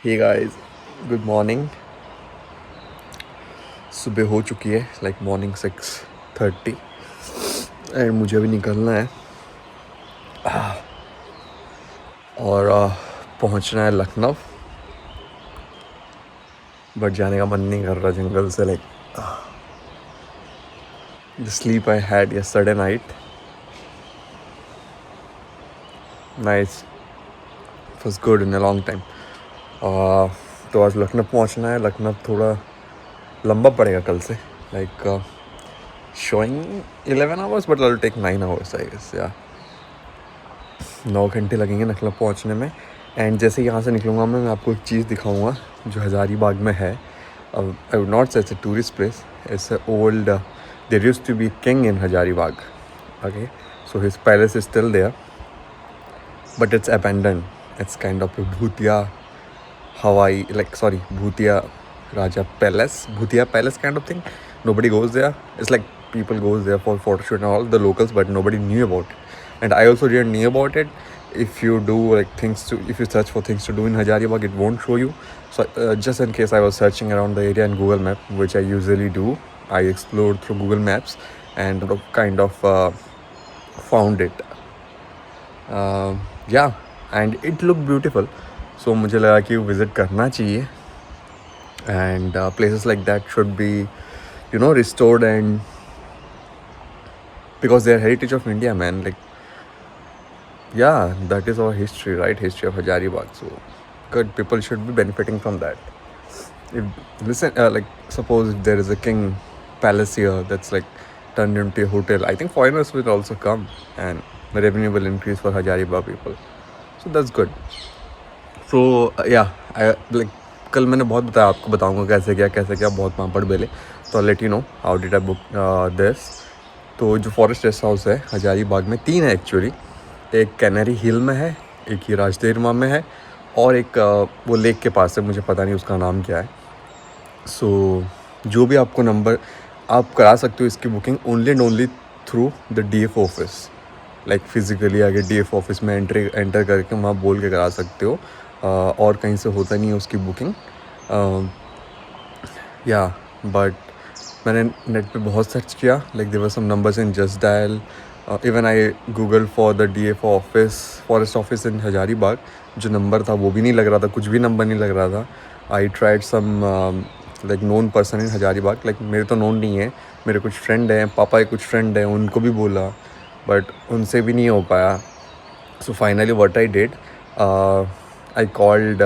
Hey guys, good morning. सुबह हो चुकी है, लाइक मॉर्निंग 6:30 एंड मुझे अभी निकलना है और पहुंचना है लखनऊ। बट जाने का मन नहीं कर रहा जंगल से। Like the sleep I had yesterday night, nice, was good in a long time. तो आज लखनऊ पहुंचना है। लखनऊ थोड़ा लंबा पड़ेगा कल से, like showing 11 hours but I'll take 9 hours I guess, yeah। 9 घंटे लगेंगे लखनऊ पहुंचने में। एंड जैसे यहाँ से निकलूँगा मैं आपको एक चीज़ दिखाऊंगा जो हज़ारीबाग में है। I would not say it's a tourist place, it's a old, there used to be king in Hazaribagh, okay, so his palace is still there but it's abandoned. It's kind of भूतिया हवाई, like sorry, Bhutia Raja Palace, Bhutia Palace kind of thing. Nobody goes there. It's like people goes there for photo shoot and all, the locals, but nobody knew about it. And I also didn't knew about it. If you do like things to, if you search for things to do in Hazaribagh, it won't show you. So just in case, I was searching around the area in Google Map, which I usually do. I explored through Google Maps and kind of found it. Yeah, and it looked beautiful. So मुझे लगा कि visit करना चाहिए। And places like that should be, you know, restored, and because they are heritage of India, man. Like, yeah, that is our history, right? History of Hazaribagh. So good, people should be benefiting from that. If listen, like suppose if there is a king palace here that's like turned into a hotel, I think foreigners will also come and the revenue will increase for Hazaribagh people. So that's good. सो या like कल मैंने बहुत बताया, आपको बताऊंगा कैसे क्या बहुत पापड़ बेले। तो let you know how did I book this. तो जो फॉरेस्ट रेस्ट हाउस है हज़ारीबाग में, 3 है एक्चुअली। एक कैनरी हिल में है, एक ही राजदेरमा में है, और एक वो लेक के पास है, मुझे पता नहीं उसका नाम क्या है। सो जो भी आपको नंबर, आप करा सकते हो इसकी booking only and only through the DF office. Like physically आगे DF ऑफिस में एंटर करके वहाँ बोल के करा सकते हो, और कहीं से होता नहीं है उसकी बुकिंग। या बट मैंने नेट पे बहुत सर्च किया, like there were some numbers in Justdial. Even I Google for the DF office, forest office in Hazaribagh. जो नंबर था वो भी नहीं लग रहा था, कुछ भी नंबर नहीं लग रहा था। I tried some like known person in Hazaribagh, like मेरे तो नोन नहीं है, मेरे कुछ फ्रेंड हैं, पापा के कुछ फ्रेंड हैं, उनको भी बोला बट उनसे भी नहीं हो पाया। So finally what I did, I called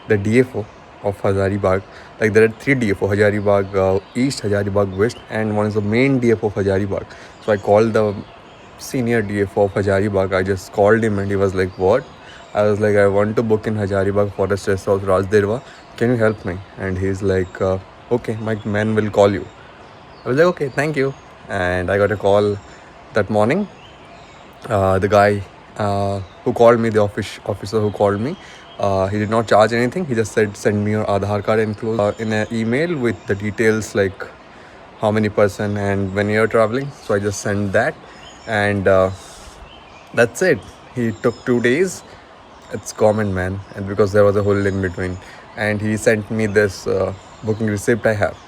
the DFO of Hazaribagh. Like there are 3 DFO, Hazaribagh East, Hazaribagh West, and one is the main DFO of Hazaribagh. So I called the senior DFO of Hazaribagh. I just called him and he was like, what? I was like, I want to book in Hazaribagh Forest Rest House, Rajderwa. Can you help me? And he's like, okay, my man will call you. I was like, okay, thank you. And I got a call that morning. The guy who called me, the officer who called me, he did not charge anything. He just said, send me your Aadhaar card enclosed in an email with the details, like how many person and when you're traveling. So I just sent that, and that's it. He took 2 days. It's common, man, and because there was a hole in between, and he sent me this booking receipt I have.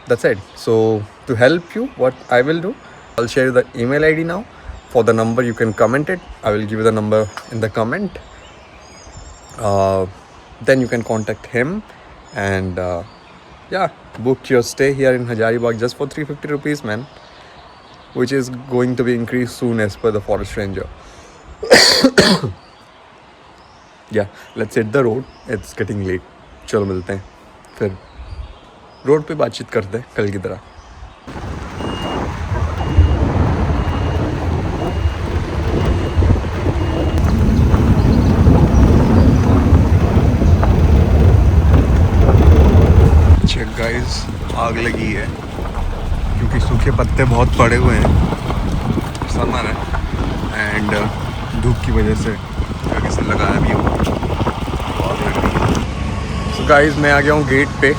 That's it. So to help you, what I will do, I'll share the email ID now. For the number, you can comment it. I will give you the number in the comment. Then you can contact him and yeah, book your stay here in Hazaribagh just for 350 rupees, man, which is going to be increased soon as per the forest ranger. Yeah, let's hit the road. It's getting late. चलो मिलते हैं फिर road पे, बातचीत करते हैं कल की तरह। गाइस, आग लगी है क्योंकि सूखे पत्ते बहुत पड़े हुए हैं, समर है, एंड धूप की वजह से किसी ने लगाया भी हुआ, आग लग रही है। सो गाइस, मैं आ गया हूँ गेट पे,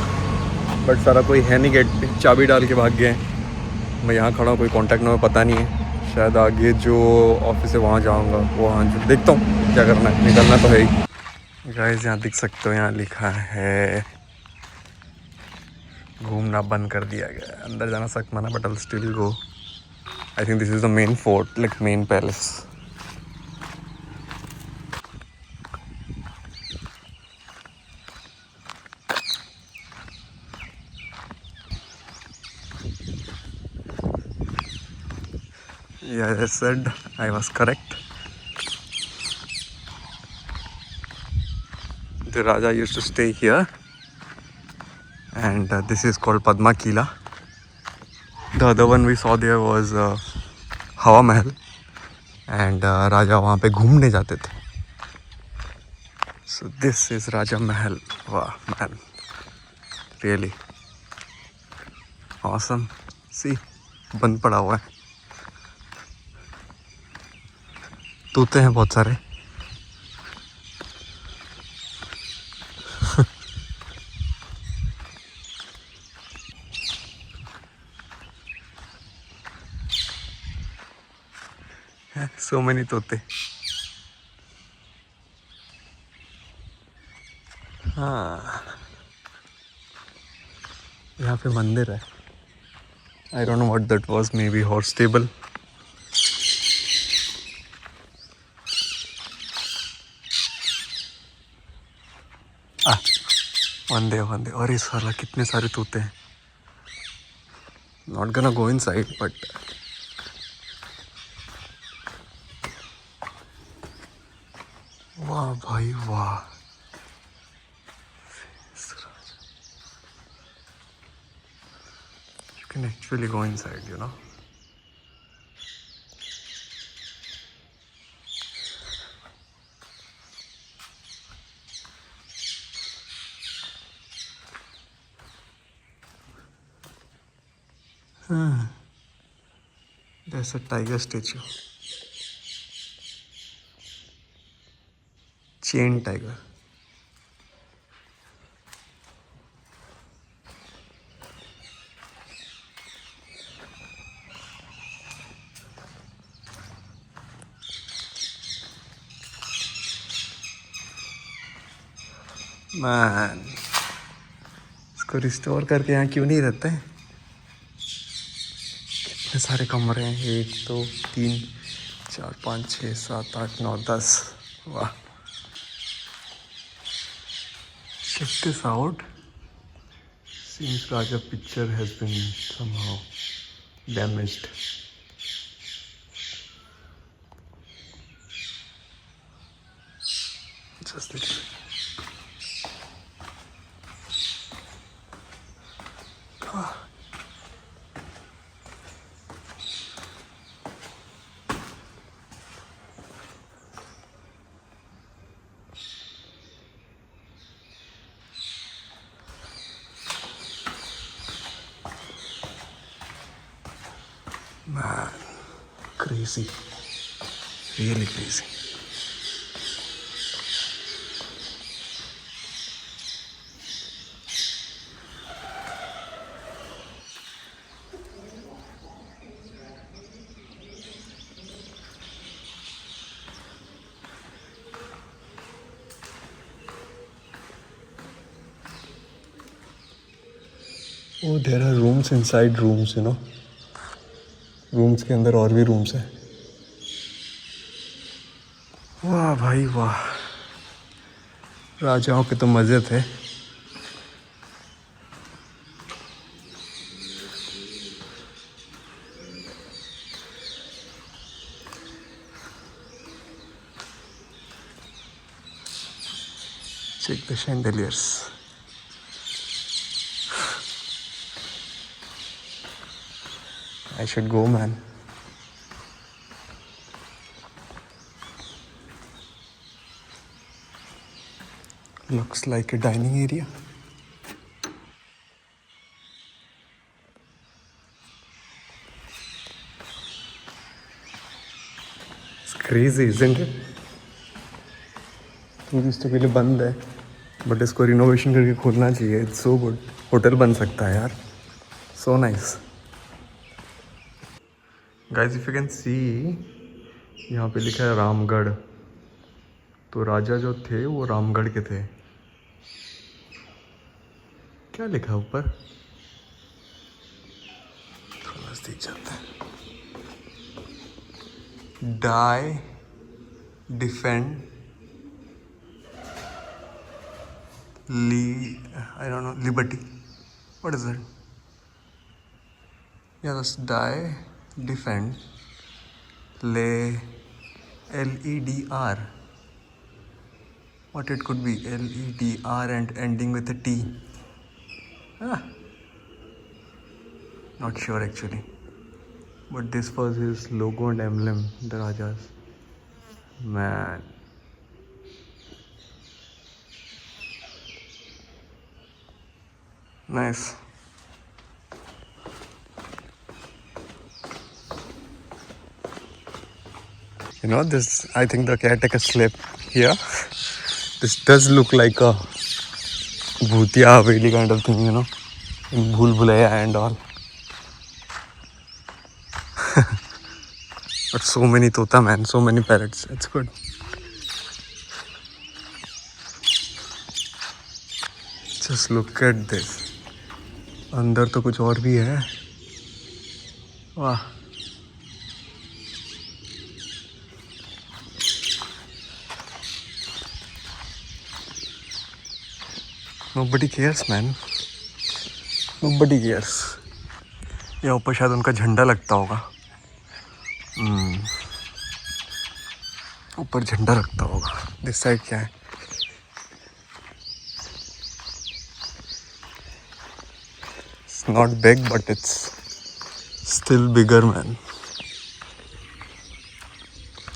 बट सारा कोई है नहीं गेट पे, चाबी डाल के भाग गए हैं। मैं यहाँ खड़ा हूँ, कोई कांटेक्ट नंबर पता नहीं है। शायद आगे जो ऑफिस है वहाँ जाऊँगा, वहाँ देखता हूँ क्या करना है, निकलना तो है ही। गाइस यहाँ दिख सकते हो, यहाँ लिखा है घूमना बंद कर दिया गया है, अंदर जाना सख्त मना, but I'll still go. I think this is the main fort, like main palace. Yeah, as I said, I was correct. The Raja used to stay here, and this is called Padma Kila. The other one we saw there was Hawa Mahal, and Raja वहाँ पे घूमने जाते थे. So this is Raja Mahal. Wow, man, really awesome. See, बंद पड़ा हुआ है, तोते हैं बहुत सारे. So many तोते. हाँ, यहाँ पे मंदिर है. I don't know what that was. Maybe horse stable. वंदे वंदे. अरे साला कितने सारे तोते हैं. Not gonna go inside, but वाह भाई वाह. You can actually go inside, you know. There's a tiger statue. Chain tiger. Man, इसको रिस्टोर करके यहाँ क्यों नहीं रहते हैं? कितने सारे कमरे हैं, 1 2 3 4 5 6 7 8 9 10. वाह. Check this out. Seems Raja picture has been somehow damaged. Just a little. Man, crazy. Really crazy. Oh, there are rooms inside rooms, you know. Rooms के अंदर और भी रूम्स हैं. वाह भाई वाह, राजाओं के तो मज़े थे. Check the chandeliers. I should go, man. Looks like a dining area. It's crazy, isn't it? टूरिस्टों के लिए बंद है, बट इसको रिनोवेशन करके खोलना चाहिए. It's so good. होटल बन सकता है यार. So nice. Guys, if you can see, यहाँ पे लिखा है रामगढ़. तो राजा जो थे वो रामगढ़ के थे। क्या लिखा है ऊपर? थोड़ा नजदीक जाते हैं। Die, defend, I don't know, liberty. What is it? Yeah, that's die, defend, lay, LEDR. What it could be? LEDR and ending with a T. Ah, not sure actually. But this was his logo and emblem, the Rajas. Man. Nice. You know this, I think the caretaker slept here. This does look like a Bhutiya Haveli kind of thing, you know, in Bhool Bhulaiya and all. But so many tota, man, so many parrots. It's good. Just look at this. अंदर तो कुछ और भी है. वाह. Nobody cares, man. Nobody cares. यहाँ ऊपर शायद उनका झंडा लगता होगा. ऊपर झंडा लगता होगा. दिस साइड क्या है? It's not big, but it's still bigger, man.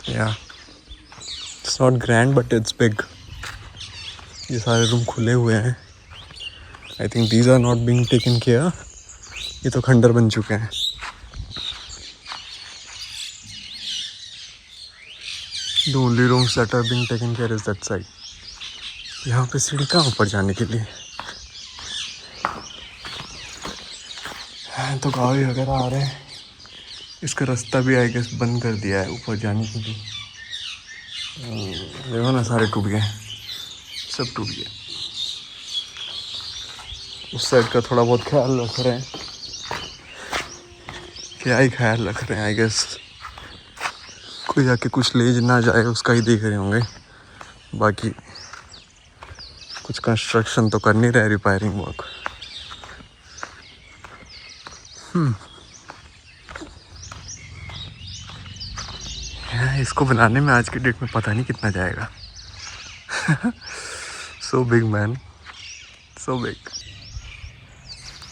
Yeah. It's not grand, but it's big. ये सारे रूम खुले हुए हैं. I think these are not being taken care. ये तो खंडर बन चुके हैं. The only rooms that are being taken care is that side. यहाँ पे सीढ़ी कहाँ ऊपर जाने के लिए? तो गाड़ी वगैरह आ रहे हैं. इसका रास्ता भी आई गेस बंद कर दिया है ऊपर जाने के लिए. देखो ना, सारे टूट गए, सब टूट गए. उस साइड का थोड़ा बहुत ख्याल रख रहे हैं. क्या ही ख्याल रख रहे हैं, आई गेस कोई आके कुछ ले ना जाए उसका ही देख रहे होंगे. बाकी कुछ कंस्ट्रक्शन तो कर नहीं रहे, रिपेयरिंग वर्क. इसको बनाने में आज के डेट में पता नहीं कितना जाएगा. So big man, so big.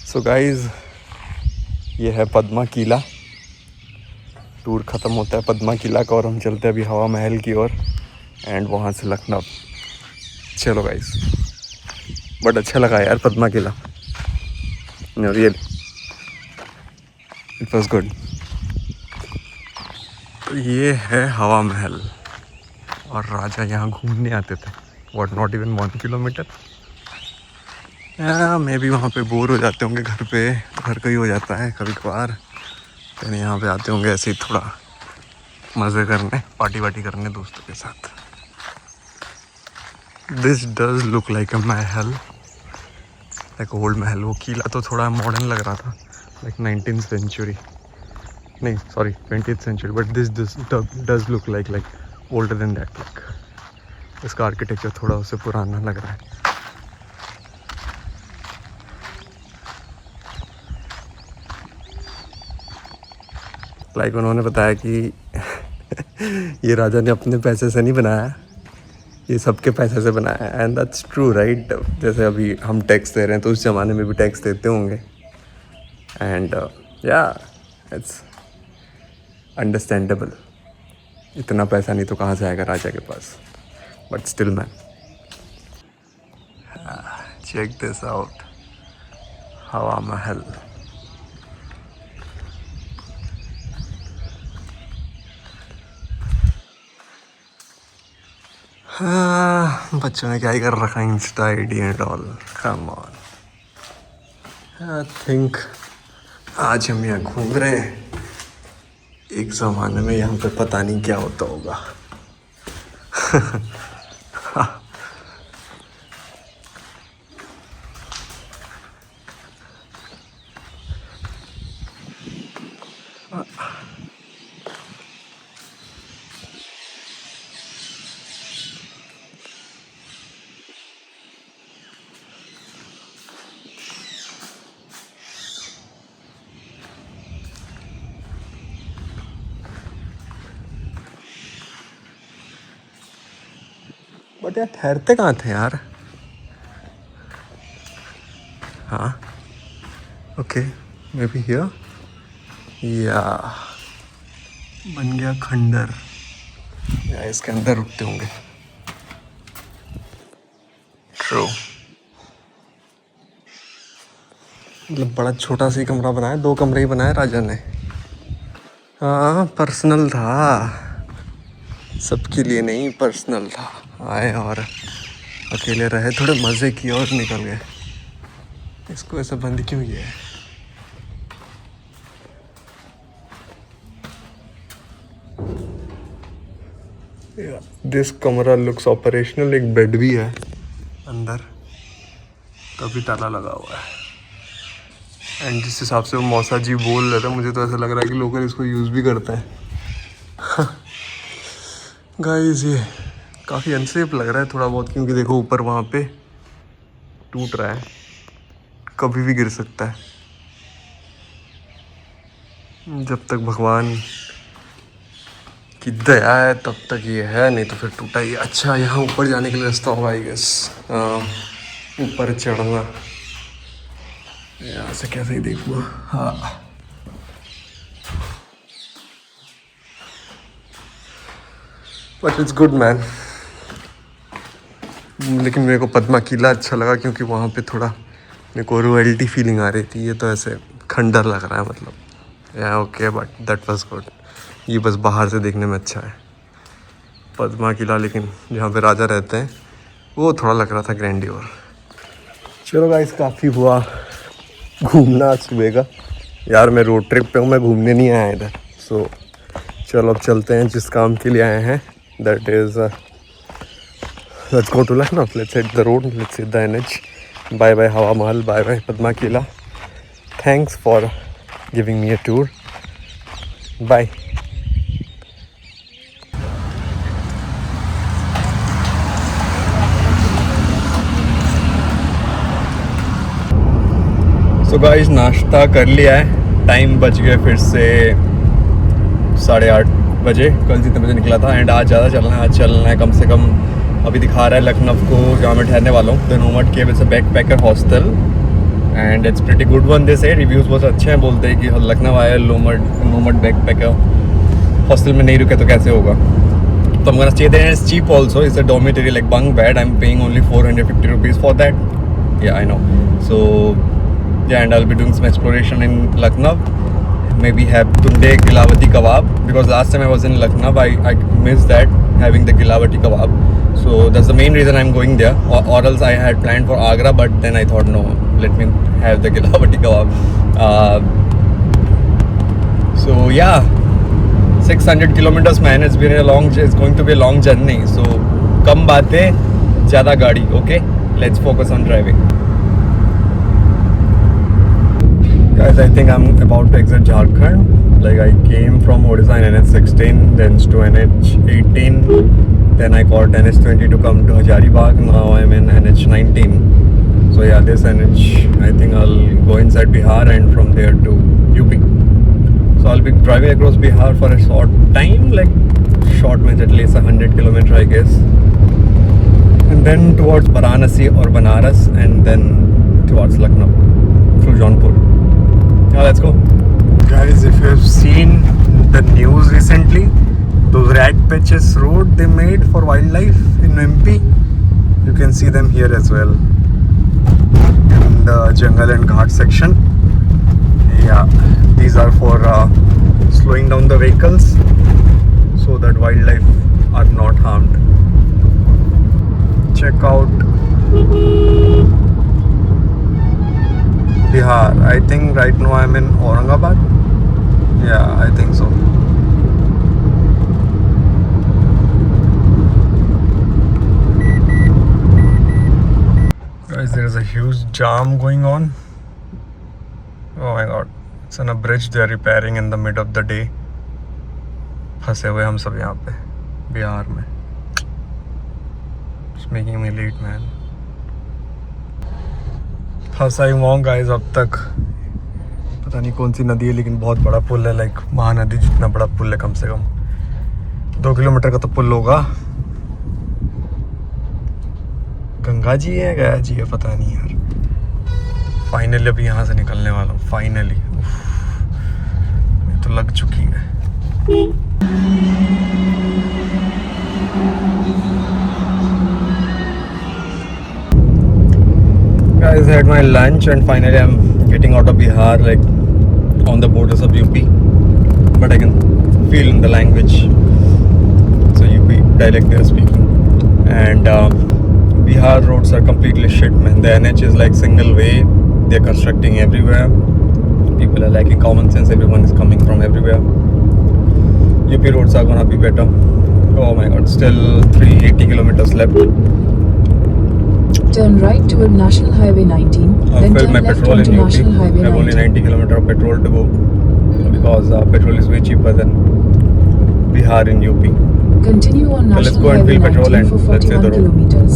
So guys, ये है पद्मा किला. टूर ख़त्म होता है पद्मा किला का और हम चलते हैं अभी हवा महल की ओर एंड वहाँ से लखनऊ. चलो गाइज, बट अच्छा लगा यार Padma Kila. Real it was good. तो ये है हवा महल और राजा यहाँ घूमने आते थे. What, not even 1 kilometre. मे भी वहाँ पे बोर हो जाते होंगे घर पे. घर का ही हो जाता है कभी कभार. तो यहाँ पे आते होंगे ऐसे ही थोड़ा मज़े करने, पार्टी वार्टी करने दोस्तों के साथ. This does look like a Mahal, like old महल. वो किला तो थोड़ा मॉडर्न लग रहा था, लाइक 19th सेंचुरी. नहीं sorry 20th century. But this does look like older than that. Like इसका आर्किटेक्चर थोड़ा उससे पुराना लग रहा है. लाइक उन्होंने बताया कि ये राजा ने अपने पैसे से नहीं बनाया, ये सबके पैसे से बनाया है. And that's true right. जैसे अभी हम टैक्स दे रहे हैं तो उस ज़माने में भी टैक्स देते होंगे. एंड या इट्स अंडरस्टैंडेबल. इतना पैसा नहीं तो कहाँ से आएगा राजा के पास. But still man, check this out, Hawa Mahal. बच्चों ने क्या ही कर रखा है, insta ID and all. Come on. I think आज हम यहाँ घूम रहे हैं. एक ज़माने में यहाँ पे पता नहीं क्या होता होगा. बट यार ठहरते कहाँ थे यार? हाँ ओके, मे बी हियर या बन गया खंडर, या इसके अंदर रुकते होंगे। ट्रू, मतलब बड़ा छोटा सा ही कमरा बनाया, 2 कमरे ही बनाए राजा ने। हाँ पर्सनल था, सबके लिए नहीं, पर्सनल था। आए और अकेले रहे, थोड़े मज़े किए और निकल गए। इसको ऐसा बंद क्यों किया है? दिस कमरा लुक्स ऑपरेशनल। एक बेड भी है अंदर, काफ़ी ताला लगा हुआ है। एंड जिस हिसाब से वो मौसा जी बोल रहे थे, मुझे तो ऐसा लग रहा है कि लोकल इसको यूज़ भी करते हैं। गाइस ये काफ़ी अनसेफ लग रहा है थोड़ा बहुत, क्योंकि देखो ऊपर वहाँ पे टूट रहा है, कभी भी गिर सकता है। जब तक भगवान की दया है तब तक ये है, नहीं तो फिर टूटा ही। अच्छा यहाँ ऊपर जाने के लिए रास्ता होगा आई गेस, ऊपर चढ़ना। यहाँ से कैसे ही देखूँगा। हाँ बट इट्स गुड मैन। लेकिन मेरे को पद्मा किला अच्छा लगा, क्योंकि वहाँ पे थोड़ा मेरे को रॉयल्टी फीलिंग आ रही थी। ये तो ऐसे खंडर लग रहा है मतलब। या okay but that was good. ये बस बाहर से देखने में अच्छा है पद्मा किला, लेकिन जहाँ पे राजा रहते हैं वो थोड़ा लग रहा था ग्रैंडियर। चलो गाइस, काफ़ी हुआ घूमना सुबह का। यार मैं रोड ट्रिप पे हूँ, मैं घूमने नहीं आया इधर। सो चलो अब चलते हैं जिस काम के लिए आए हैं, that is let's go to Lucknow. Let's hit the road, let's hit the NH। Bye bye Hawa Mahal, bye bye Padma Qila. Thanks for giving me a tour, bye. So guys नाश्ता कर लिया है, टाइम बच गए फिर से 8:30 बजे। कल जितने बजे निकला था, एंड आज ज़्यादा चलना है। आज चलना है कम से कम, अभी दिखा रहा है लखनऊ को जहाँ मैं ठहरने वाला हूँ, the nomad cave. It's a backpacker hostel and it's pretty good one. They say reviews बहुत अच्छे हैं, बोलते हैं कि लखनऊ आया नोमैड बैकपैकर हॉस्टल में नहीं रुके तो कैसे होगा। तो I'm gonna stay there and it's cheap also. It's a dormitory like bunk bed. I'm paying only 450 rupees for that. Yeah, I know. So yeah, and I'll be doing some exploration in Lucknow. Maybe have Tunde Gilavati kebab, because last time I was in Lucknow, I missed that, having the Gilavati kebab. So that's the main reason I'm going there. Or else I had planned for Agra, but then I thought no, let me have the Gilavati kebab. So yeah, 600 kilometers man. It's going to be a long journey. So कम बातें ज़्यादा गाड़ी. Okay, let's focus on driving. Guys, I think I'm about to exit Jharkhand. Like I came from Odisha in NH16, then to NH18, then I caught NH20 to come to Hazaribagh. Now I'm in NH19. So yeah, this NH, I think I'll go inside Bihar and from there to UP. So I'll be driving across Bihar for a short time, like short means at least 100 kilometers I guess, and then towards Varanasi or Banaras, and then towards Lucknow through Jaunpur. Now let's go. Guys, if you have seen the news recently, those rat patches road they made for wildlife in MP, you can see them here as well in the jungle and ghat section. Yeah, these are for slowing down the vehicles so that wildlife are not harmed. Check out Bihar. I think right now I'm in Aurangabad. Yeah, I think so. Guys, there is a huge jam going on. Oh my god, it's on a bridge they are repairing in the mid of the day. फंसे हुए हम सब यहाँ पे बिहार में. It's making me late, man. फंसा ही हुआ हूँ गाइस अब तक. पता नहीं कौन सी नदी है, लेकिन बहुत बड़ा पुल है, लाइक महानदी जितना बड़ा पुल है, कम से कम 2 किलोमीटर का तो पुल होगा. गंगा जी है गया जी है पता नहीं यार। फाइनली अभी यहाँ से निकलने वाला हूँ फाइनली। तो लग चुकी है। Guys, I had my lunch and finally I'm getting out of Bihar, like on the borders of UP, but I can feel in the language. So UP dialect they are speaking, and Bihar roads are completely shit, man. The NH is like single way. They're constructing everywhere. People are lacking common sense. Everyone is coming from everywhere. UP roads are gonna be better. Oh my God! Still 380 kilometers left. Turn right toward National Highway 19, then Fill turn my left petrol in onto UP. National I Highway have only 19. 90 kilometer of petrol to go because petrol is way cheaper than Bihar in UP. Continue on So let's National go and Highway fill petrol 19 and for let's hit the 41 road. kilometers.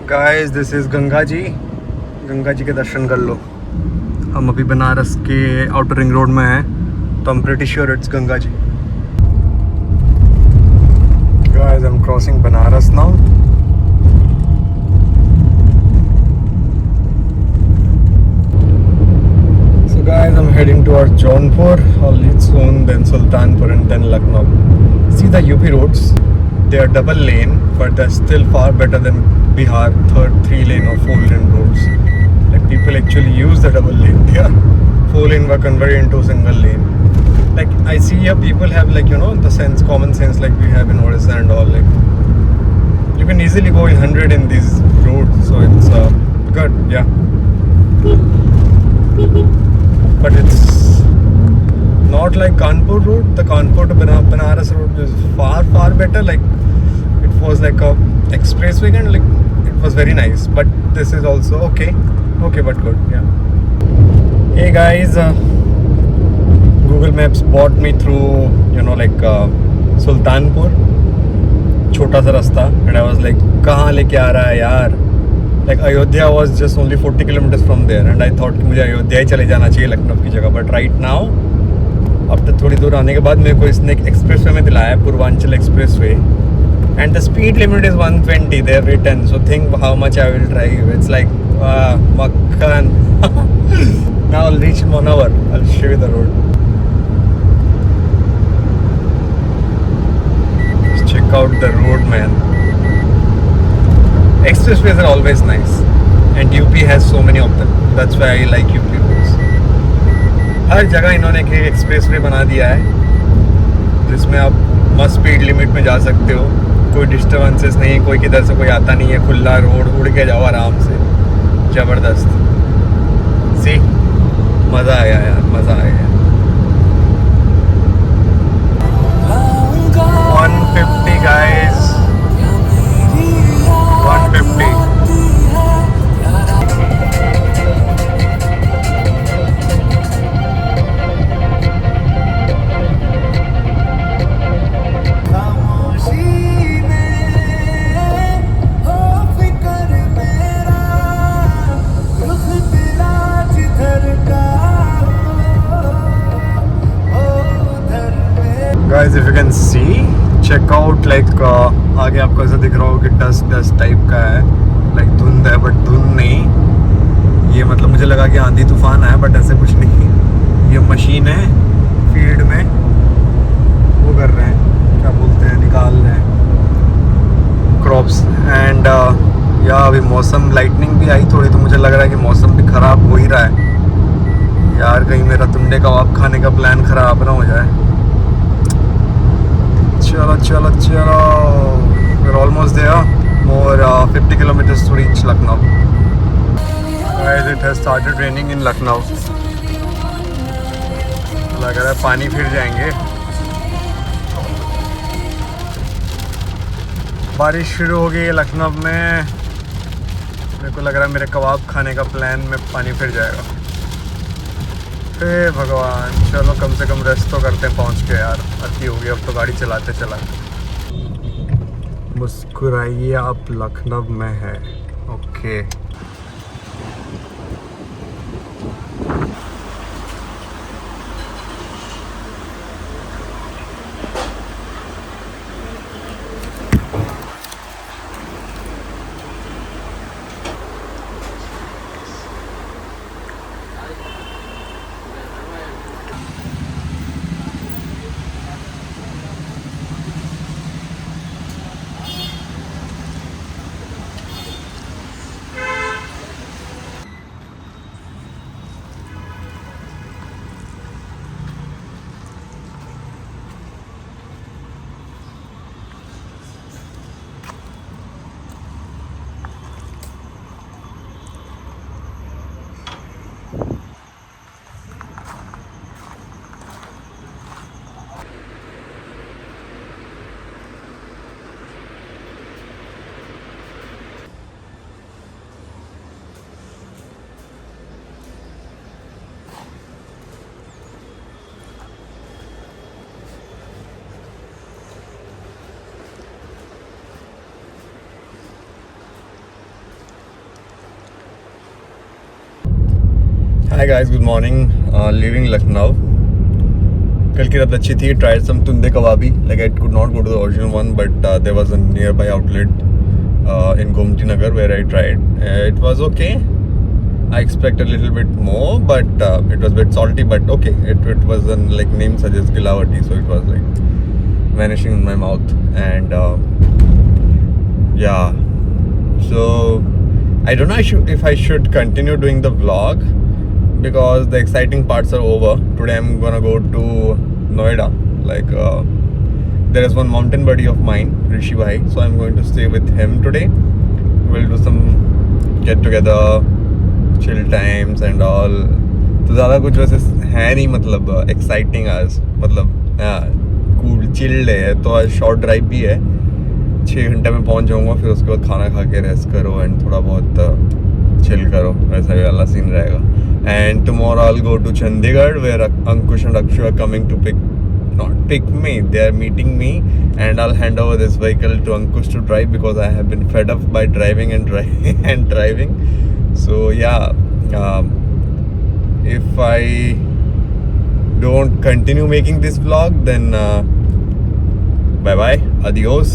Guys, this is Ganga ji के दर्शन कर लो। हम अभी बनारस के outer ring road में हैं, तो I'm pretty sure it's Ganga ji. Guys, I'm crossing Banaras now. So guys, I'm heading towards Jaunpur, I'll leave soon, then Sultanpur and then Lucknow. See the UP roads, they are double lane, but they're still far better than Bihar 3 lane or 4 lane roads. Like people actually use the double lane. Yeah, 4 lane were converted into single lane. Like I see here people have like the sense, common sense like we have in Odisha and all. Like you can easily go in 100 in these roads, so it's good. Yeah, but it's not like Kanpur road. The Kanpur to Banaras road is far better. Like it was like a expressway and like it was very nice. But this is also okay, but good. Yeah. Hey guys, Google Maps brought me through like Sultanpur, छोटा सा रास्ता, and I was like कहाँ लेके आ रहा है यार। Like Ayodhya was just only 40 kilometers from there, and I thought कि मुझे अयोध्या ही चले जाना चाहिए लखनऊ की जगह। But right now, अब तो थोड़ी दूर आने के बाद मेरे को इसने एक एक्सप्रेस वे में दिलाया, Purvanchal express way, and the speed limit is 120. They're written, so think how much I will drive. It's like Makkan. Now I'll reach in 1 hour. I'll show you the road. Just check out the road, man. Expressways are always nice, and UP has so many of them. That's why I like UP roads. हर जगह इन्होंने एक expressway बना दिया है जिसमें आप मस्त speed limit में जा सकते हो, कोई डिस्टर्बेंसेस नहीं, कोई किधर से कोई आता नहीं है, खुला रोड, उड़ के जाओ आराम से, ज़बरदस्त। सी मज़ा आया यार, मज़ा आया। 150 guys, 150। Guys, if you can see, check out like आगे आपको ऐसा दिख रहा हो कि डस्ट टाइप का है, like धुंध है बट धुंध नहीं। ये मतलब मुझे लगा कि आंधी तूफान आया, बट ऐसे कुछ नहीं। ये मशीन है फील्ड में, वो कर रहे हैं, क्या बोलते हैं, निकाल रहे हैं क्रॉप्स। एंड या अभी मौसम, लाइटनिंग भी आई थोड़ी, तो मुझे लग रहा है कि मौसम भी ख़राब हो ही रहा है यार। कहीं मेरा तुंडे कबाब खाने का प्लान ख़राब ना हो जाए। चलो, we're almost there. More 50 kilometers to reach Lucknow. Guys, it has started raining in Lucknow. लग रहा है पानी फिर जाएंगे। बारिश शुरू हो गई है लखनऊ में। मेरे को लग रहा है मेरे कबाब खाने का प्लान में पानी फिर जाएगा। हे भगवान, चलो कम से कम रेस्ट तो करते हैं पहुंच के यार। अति हो गई अब तो गाड़ी चलाते चला। मुस्कुराइए आप लखनऊ में है। Okay Hi guys, good morning. Leaving Lucknow. कल की रात अच्छी थी. Tried some tunde kababi. Like I could not go to the original one, but there was a nearby outlet in Gomti Nagar where I tried. It was okay. I expected a little bit more, but it was a bit salty. But okay, it wasn't like name suggests Gilavati, so it was like vanishing in my mouth. And yeah, so I don't know if I should continue doing the vlog because the exciting parts are over. Today I'm gonna go to Noida. Like there is one mountain buddy of mine, Rishi Bhai, so I'm going to stay with him today. We'll do some get together, chill times and all. तो ज़्यादा कुछ वैसे है नहीं, मतलब exciting आज, मतलब cool chilled है. तो आज शॉर्ट ड्राइव भी है, 6 घंटे में पहुंच जाऊंगा. फिर उसके बाद खाना खा के रेस्ट करो एंड थोड़ा बहुत चिल करो, वैसा भी वाला सीन रहेगा. And tomorrow I will go to Chandigarh where Ankush and Akshu are coming to pick me. They are meeting me and I'll hand over this vehicle to Ankush to drive because I have been fed up by driving and driving. So yeah, if I don't continue making this vlog, then bye bye, adios.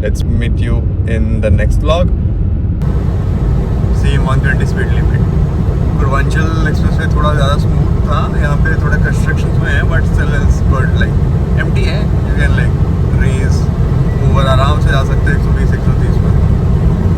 Let's meet you in the next vlog. Same 120 speed limit. Purvanchal expressway थोड़ा ज़्यादा smooth था, यहाँ पे थोड़ा constructions में है, but still it's good. Like empty है, you can like race over, आराम से जा सकते हैं 120-130